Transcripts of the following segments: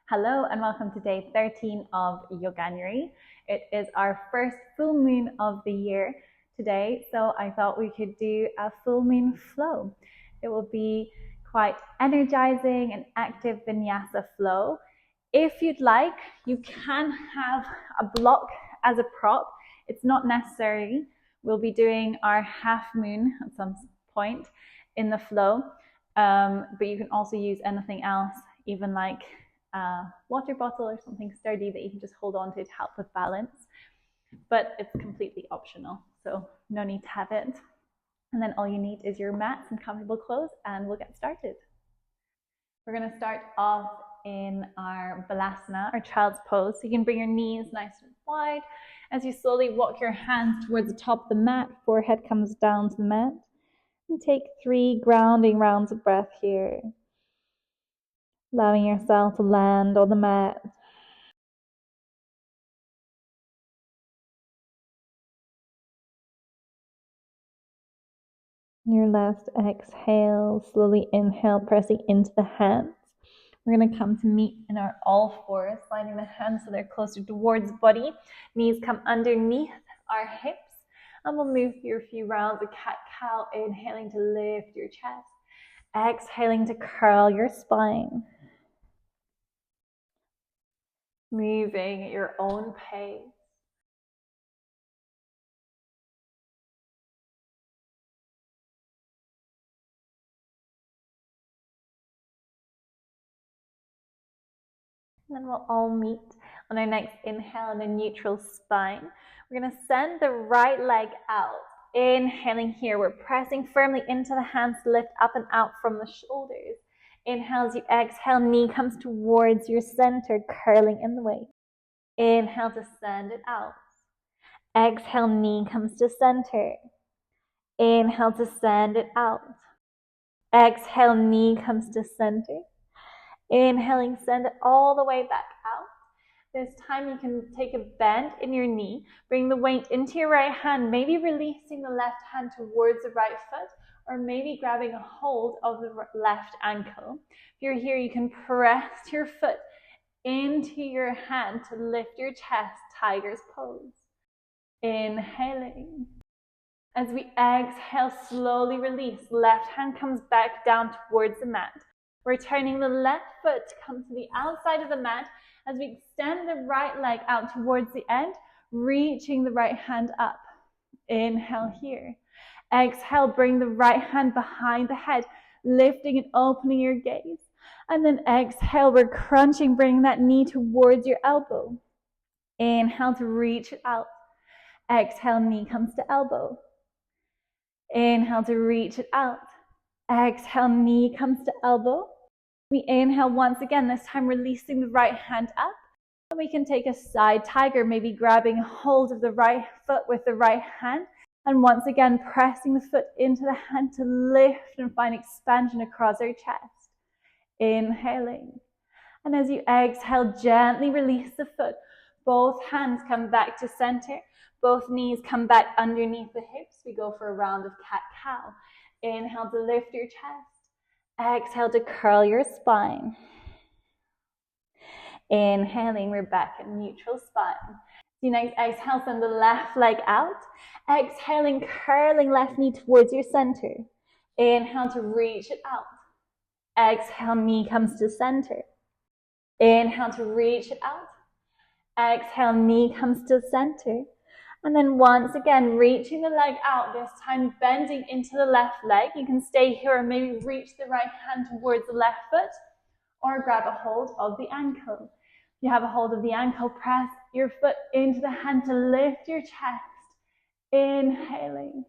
Hello and welcome to day 13 of YOGANUARY. It is our first full moon of the year today, so I thought we could do a full moon flow. It will be quite energizing and active vinyasa flow. If you'd like, you can have a block as a prop. It's not necessary. We'll be doing our half moon at some point in the flow, but you can also use anything else, even like a water bottle or something sturdy that you can just hold on to help with balance. But it's completely optional, so no need to have it. And then all you need is your mats and comfortable clothes, and we'll get started. We're going to start off in our balasana, our child's pose. So you can bring your knees nice and wide as you slowly walk your hands towards the top of the mat. Forehead comes down to the mat. And take 3 grounding rounds of breath here. Allowing yourself to land on the mat. Your last exhale, slowly inhale, pressing into the hands. We're going to come to meet in our all fours, sliding the hands so they're closer towards the body. Knees come underneath our hips. And we'll move through a few rounds of cat-cow, inhaling to lift your chest. Exhaling to curl your spine. Moving at your own pace. And then we'll all meet on our next inhale in a neutral spine. We're going to send the right leg out. Inhaling here, we're pressing firmly into the hands, lift up and out from the shoulders. Inhale as you exhale, knee comes towards your center, curling in the way. Inhale to send it out. Exhale, knee comes to center. Inhale to send it out. Exhale, knee comes to center. Inhaling, send it all the way back out. This time you can take a bend in your knee, bring the weight into your right hand, maybe releasing the left hand towards the right foot, or maybe grabbing a hold of the left ankle. If you're here, you can press your foot into your hand to lift your chest, tiger's pose. Inhaling. As we exhale, slowly release. Left hand comes back down towards the mat. We're turning the left foot to come to the outside of the mat as we extend the right leg out towards the end, reaching the right hand up. Inhale here. Exhale, bring the right hand behind the head, lifting and opening your gaze. And then exhale, we're crunching, bringing that knee towards your elbow. Inhale to reach it out. Exhale, knee comes to elbow. Inhale to reach it out. Exhale, knee comes to elbow. We inhale once again, this time releasing the right hand up. And we can take a side tiger, maybe grabbing hold of the right foot with the right hand. And once again, pressing the foot into the hand to lift and find expansion across our chest. Inhaling. And as you exhale, gently release the foot. Both hands come back to center. Both knees come back underneath the hips. We go for a round of cat-cow. Inhale to lift your chest. Exhale to curl your spine. Inhaling, we're back in neutral spine. The next exhale, send the left leg out. Exhaling, curling left knee towards your center. Inhale to reach it out. Exhale, knee comes to center. Inhale to reach it out. Exhale, knee comes to center. And then once again, reaching the leg out, this time bending into the left leg. You can stay here or maybe reach the right hand towards the left foot or grab a hold of the ankle. If you have a hold of the ankle, press your foot into the hand to lift your chest. Inhaling.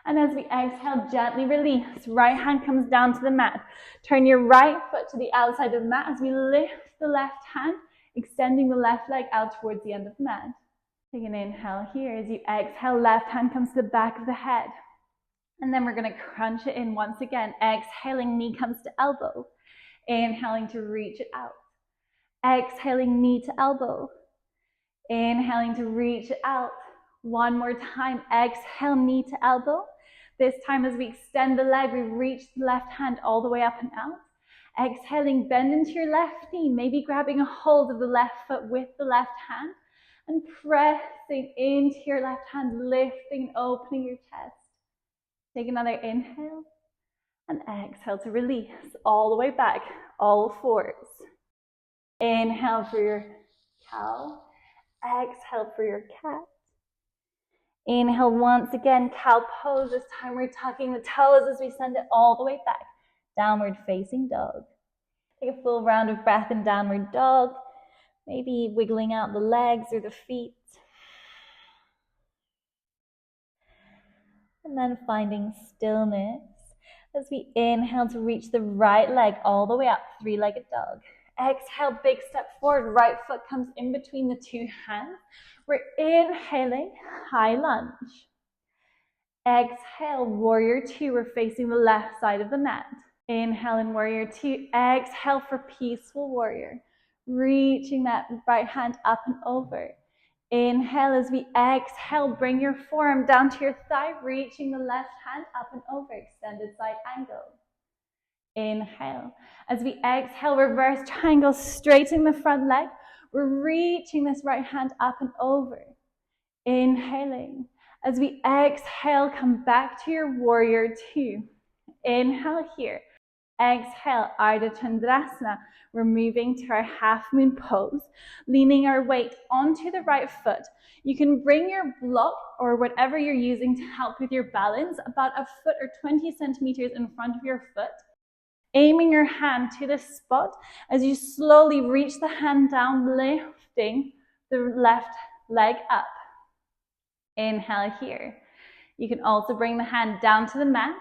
And as we exhale, gently release. Right hand comes down to the mat. Turn your right foot to the outside of the mat as we lift the left hand, extending the left leg out towards the end of the mat. Take an inhale here. As you exhale, left hand comes to the back of the head. And then we're going to crunch it in once again. Exhaling, knee comes to elbow. Inhaling to reach it out. Exhaling, knee to elbow. Inhaling to reach it out. One more time. Exhale, knee to elbow. This time as we extend the leg, we reach the left hand all the way up and out. Exhaling, bend into your left knee, maybe grabbing a hold of the left foot with the left hand and pressing into your left hand, lifting and opening your chest. Take another inhale and exhale to release all the way back, all fours. Inhale for your cow, exhale for your cat. Inhale once again, cow pose. This time we're tucking the toes as we send it all the way back. Downward facing dog. Take a full round of breath in downward dog. Maybe wiggling out the legs or the feet. And then finding stillness as we inhale to reach the right leg all the way up, three-legged dog. Exhale, big step forward, right foot comes in between the two hands. We're inhaling, high lunge. Exhale, warrior two, we're facing the left side of the mat. Inhale in warrior two, exhale for peaceful warrior. Reaching that right hand up and over. Inhale as we exhale, bring your forearm down to your thigh, reaching the left hand up and over, extended side angle. Inhale. As we exhale, reverse triangle, straighten the front leg. We're reaching this right hand up and over. Inhaling. As we exhale, come back to your warrior two. Inhale here. Exhale, Ardha Chandrasana. We're moving to our half moon pose, leaning our weight onto the right foot. You can bring your block or whatever you're using to help with your balance about a foot or 20 centimeters in front of your foot. Aiming your hand to the spot as you slowly reach the hand down, lifting the left leg up. Inhale here. You can also bring the hand down to the mat,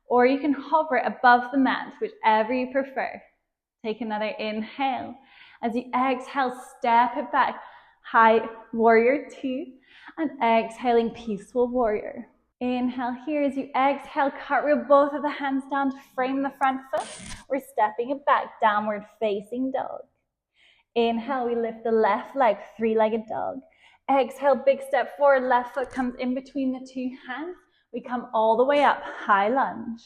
or you can hover above the mat, whichever you prefer. Take another inhale. As you exhale, step it back. High warrior two, and exhaling peaceful warrior. Inhale here. As you exhale, cartwheel both of the hands down to frame the front foot. We're stepping it back, downward facing dog. Inhale, we lift the left leg, three-legged dog. Exhale, big step forward, left foot comes in between the two hands. We come all the way up, high lunge.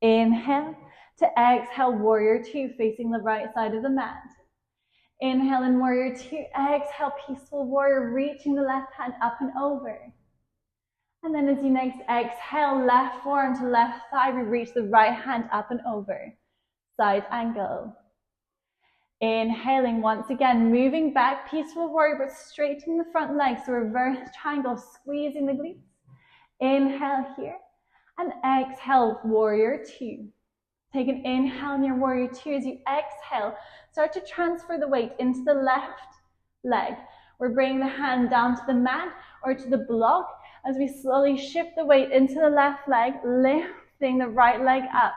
Inhale to exhale, warrior two, facing the right side of the mat. Inhale in warrior two, exhale, peaceful warrior, reaching the left hand up and over. And then as you next exhale, left forearm to left thigh, we reach the right hand up and over. Side angle. Inhaling once again, moving back, peaceful warrior, but straightening the front leg. So reverse triangle, squeezing the glutes. Inhale here, and exhale, warrior two. Take an inhale in your warrior two. As you exhale, start to transfer the weight into the left leg. We're bringing the hand down to the mat or to the block as we slowly shift the weight into the left leg, lifting the right leg up.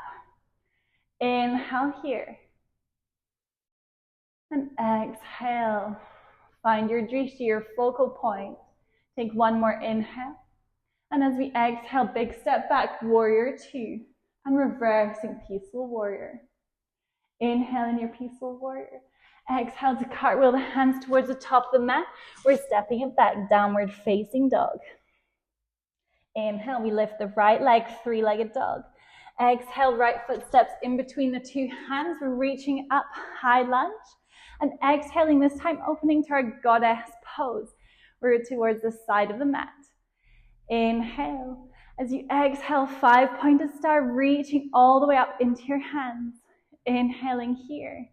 Inhale here. And exhale. Find your drishti, your focal point. Take one more inhale. And as we exhale, big step back, warrior two. And reversing peaceful warrior. Inhale in your peaceful warrior. Exhale to cartwheel the hands towards the top of the mat. We're stepping it back, downward facing dog. Inhale, we lift the right leg, three-legged dog. Exhale, right foot steps in between the two hands. We're reaching up, high lunge. And exhaling this time, opening to our goddess pose. We're towards the side of the mat. Inhale. As you exhale, five-pointed star, reaching all the way up into your hands. Inhaling here.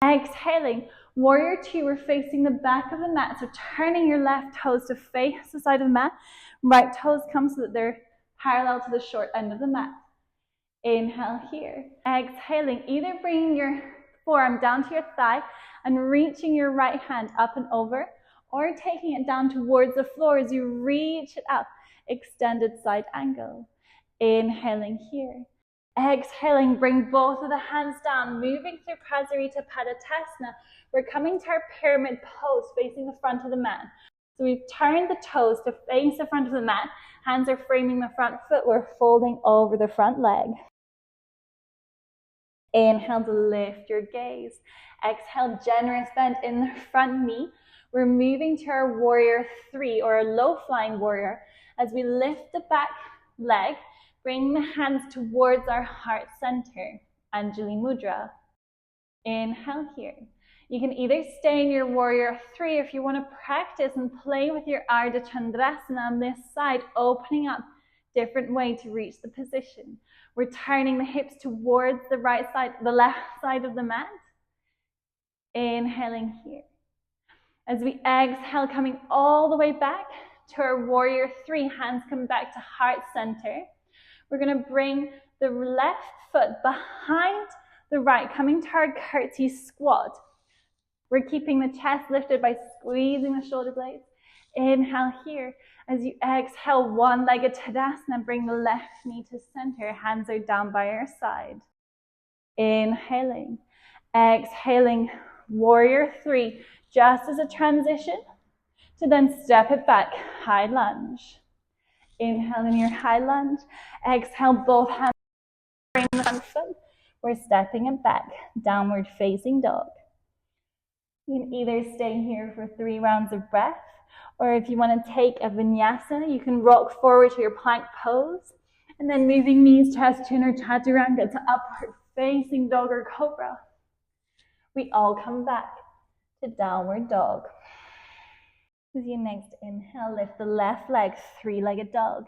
Exhaling, warrior two, we're facing the back of the mat. So turning your left toes to face the side of the mat. Right toes come so that they're parallel to the short end of the mat. Inhale here. Exhaling, either bringing your forearm down to your thigh and reaching your right hand up and over, or taking it down towards the floor as you reach it up, extended side angle. Inhaling here. Exhaling, bring both of the hands down, moving through Prasarita Padottanasana. We're coming to our pyramid pose, facing the front of the mat. So we've turned the toes to face the front of the mat. Hands are framing the front foot. We're folding over the front leg. Inhale to lift your gaze. Exhale, generous bend in the front knee. We're moving to our warrior three, or a low flying warrior, as we lift the back leg, bring the hands towards our heart center. Anjali Mudra. Inhale here. You can either stay in your warrior 3 if you want to practice and play with your Ardha Chandrasana on this side, opening up different way to reach the position. We're turning the hips towards the right side, the left side of the mat. Inhaling here. As we exhale, coming all the way back to our warrior 3, hands come back to heart center. We're going to bring the left foot behind the right, coming to our curtsy squat. We're keeping the chest lifted by squeezing the shoulder blades. Inhale here. As you exhale, one-legged Tadasana, bring the left knee to center. Hands are down by our side. Inhaling. Exhaling, warrior 3, just as a transition to then step it back, high lunge. Inhale in your high lunge. Exhale, both hands bring the front foot. We're stepping it back, downward facing dog. You can either stay here for 3 rounds of breath, or if you want to take a vinyasa, you can rock forward to your plank pose, and then moving knees, chest, chin, or chaturanga to upward facing dog or cobra. We all come back to downward dog. As you next inhale, lift the left leg, 3-legged dog.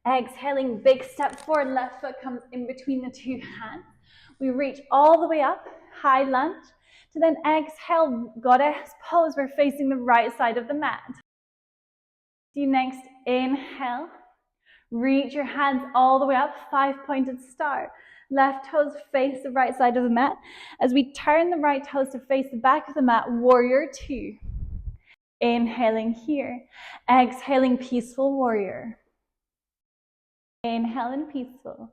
Exhaling, big step forward, left foot comes in between the 2 hands. We reach all the way up, high lunge, to then exhale, goddess pose. We're facing the right side of the mat. As you next inhale, reach your hands all the way up, 5-pointed star. Left toes face the right side of the mat. As we turn the right toes to face the back of the mat, warrior 2. Inhaling here. Exhaling, peaceful warrior. Inhale and peaceful.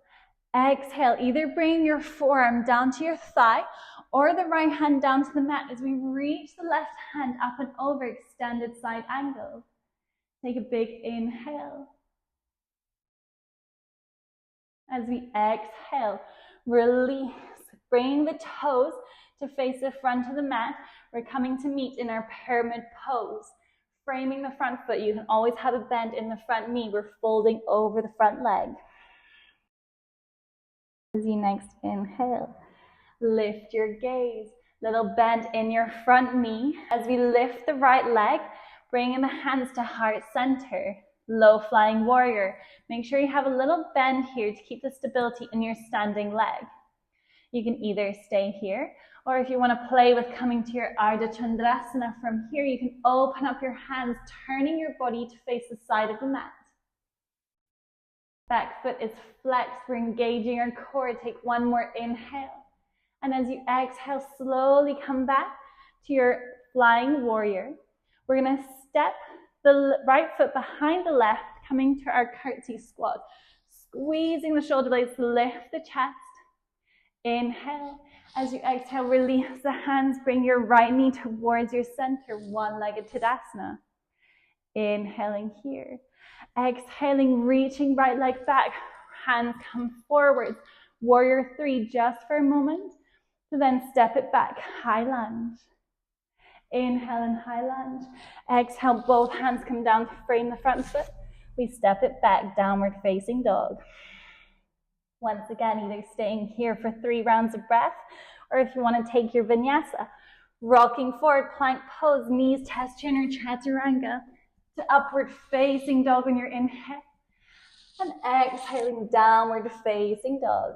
Exhale, either bring your forearm down to your thigh or the right hand down to the mat as we reach the left hand up and over, extended side angle. Take a big inhale. As we exhale, release, bring the toes to face the front of the mat. We're coming to meet in our pyramid pose. Framing the front foot, you can always have a bend in the front knee. We're folding over the front leg. As you next inhale, lift your gaze. Little bend in your front knee. As we lift the right leg, bringing the hands to heart center. Low flying warrior. Make sure you have a little bend here to keep the stability in your standing leg. You can either stay here, or if you want to play with coming to your Ardha Chandrasana from here, you can open up your hands, turning your body to face the side of the mat. Back foot is flexed. We're engaging our core. Take one more inhale. And as you exhale, slowly come back to your flying warrior. We're going to step the right foot behind the left, coming to our curtsy squat. Squeezing the shoulder blades to lift the chest. Inhale. As you exhale, release the hands. Bring your right knee towards your center, one-legged Tadasana. Inhaling here. Exhaling, reaching right leg back. Hands come forwards. Warrior 3, just for a moment. To then step it back, high lunge. Inhale and high lunge. Exhale, both hands come down to frame the front foot. We step it back, downward facing dog. Once again, either staying here for 3 rounds of breath, or if you want to take your vinyasa, rocking forward, plank pose, knees, chest, chin, or chaturanga, to upward facing dog on your inhale, and exhaling, downward facing dog.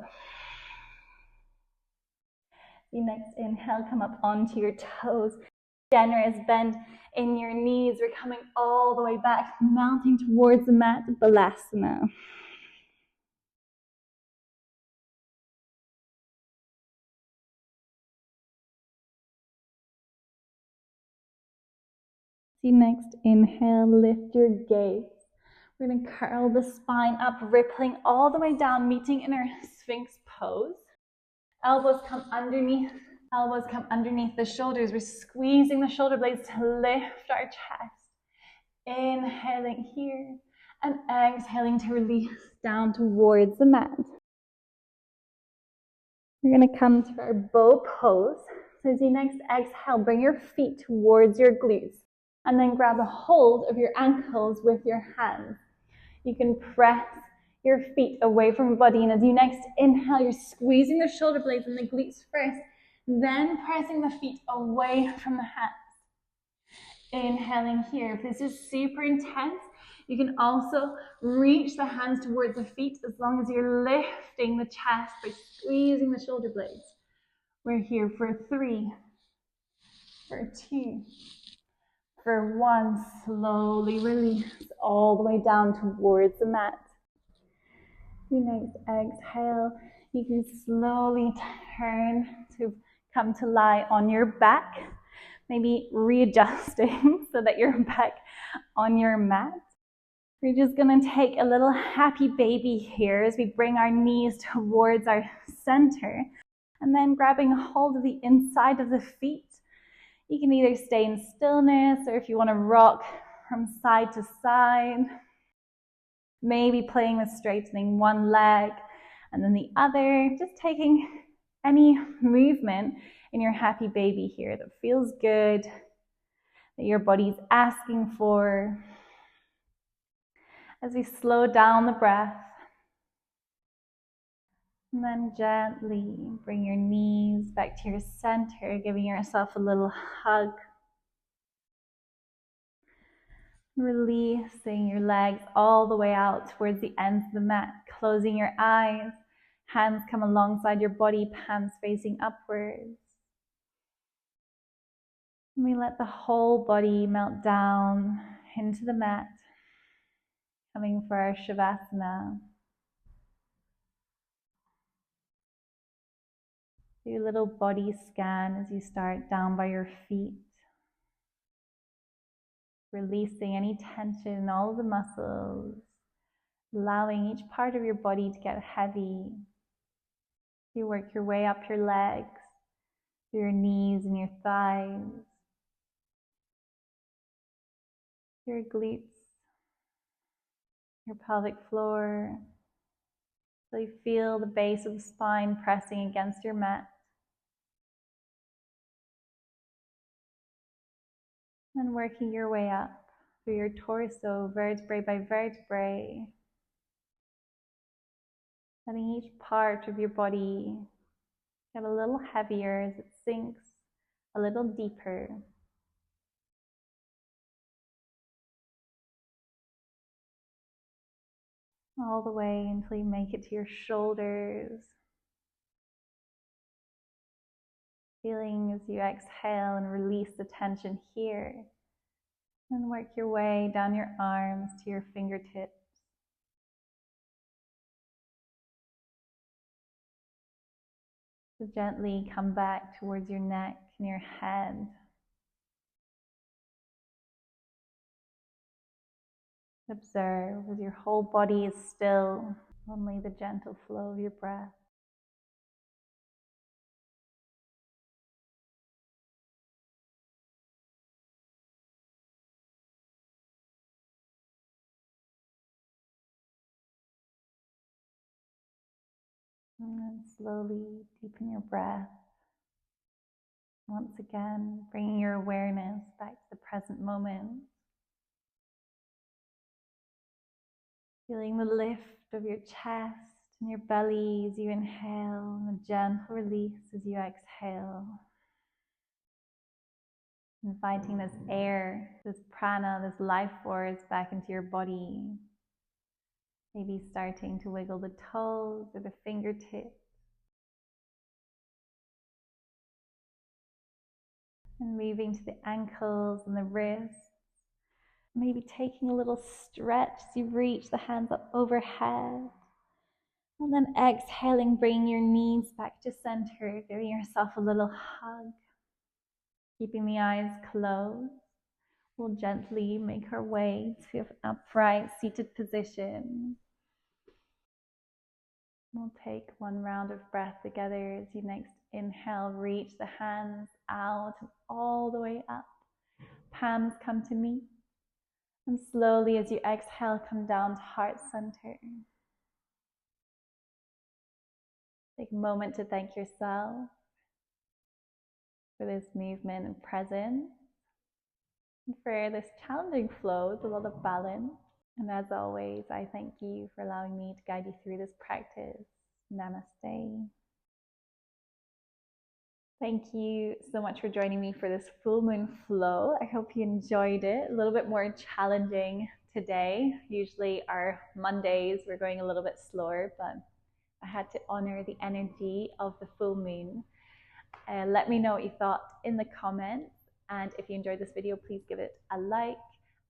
You next inhale, come up onto your toes. Generous bend in your knees. We're coming all the way back, mounting towards the mat, Balasana. See, next inhale, lift your gaze. We're going to curl the spine up, rippling all the way down, meeting in our Sphinx pose. Elbows come underneath the shoulders. We're squeezing the shoulder blades to lift our chest. Inhaling here and exhaling to release down towards the mat. We're going to come to our bow pose. So as you next exhale, bring your feet towards your glutes and then grab a hold of your ankles with your hands. You can press your feet away from your body. And as you next inhale, you're squeezing the shoulder blades and the glutes first, then pressing the feet away from the hands. Inhaling here. If this is super intense, you can also reach the hands towards the feet as long as you're lifting the chest by squeezing the shoulder blades. We're here for 3, for 2, for 1. Slowly release all the way down towards the mat. You next exhale, you can slowly turn to come to lie on your back, maybe readjusting so that you're back on your mat. We're just going to take a little happy baby here as we bring our knees towards our center, and then grabbing hold of the inside of the feet. You can either stay in stillness, or if you want to rock from side to side, maybe playing with straightening one leg and then the other, just taking any movement in your happy baby here that feels good, that your body's asking for. As we slow down the breath, and then gently bring your knees back to your center, giving yourself a little hug. Releasing your legs all the way out towards the ends of the mat, closing your eyes, hands come alongside your body, palms facing upwards. And we let the whole body melt down into the mat, coming for our Shavasana. Do a little body scan as you start down by your feet. Releasing any tension in all of the muscles, allowing each part of your body to get heavy. You work your way up your legs, through your knees and your thighs, your glutes, your pelvic floor, so you feel the base of the spine pressing against your mat. And working your way up through your torso, vertebrae by vertebrae, letting each part of your body get a little heavier as it sinks a little deeper. All the way until you make it to your shoulders. Feeling as you exhale and release the tension here. And work your way down your arms to your fingertips. So gently come back towards your neck and your head. Observe as your whole body is still, only the gentle flow of your breath. And then slowly deepen your breath. Once again, bringing your awareness back to the present moment. Feeling the lift of your chest and your belly as you inhale, and a gentle release as you exhale. Inviting this air, this prana, this life force back into your body. Maybe starting to wiggle the toes or the fingertips. And moving to the ankles and the wrists. Maybe taking a little stretch as you reach the hands up overhead. And then exhaling, bringing your knees back to center, giving yourself a little hug. Keeping the eyes closed, we'll gently make our way to an upright seated position. We'll take one round of breath together as you next inhale, reach the hands out and all the way up. Palms come to meet. And slowly as you exhale, come down to heart center. Take a moment to thank yourself for this movement and presence, and for this challenging flow with a lot of balance. And as always, I thank you for allowing me to guide you through this practice. Namaste. Thank you so much for joining me for this full moon flow. I hope you enjoyed it. A little bit more challenging today. Usually our Mondays, we're going a little bit slower, but I had to honor the energy of the full moon. Let me know what you thought in the comments. And if you enjoyed this video, please give it a like.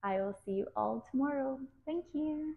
I will see you all tomorrow. Thank you.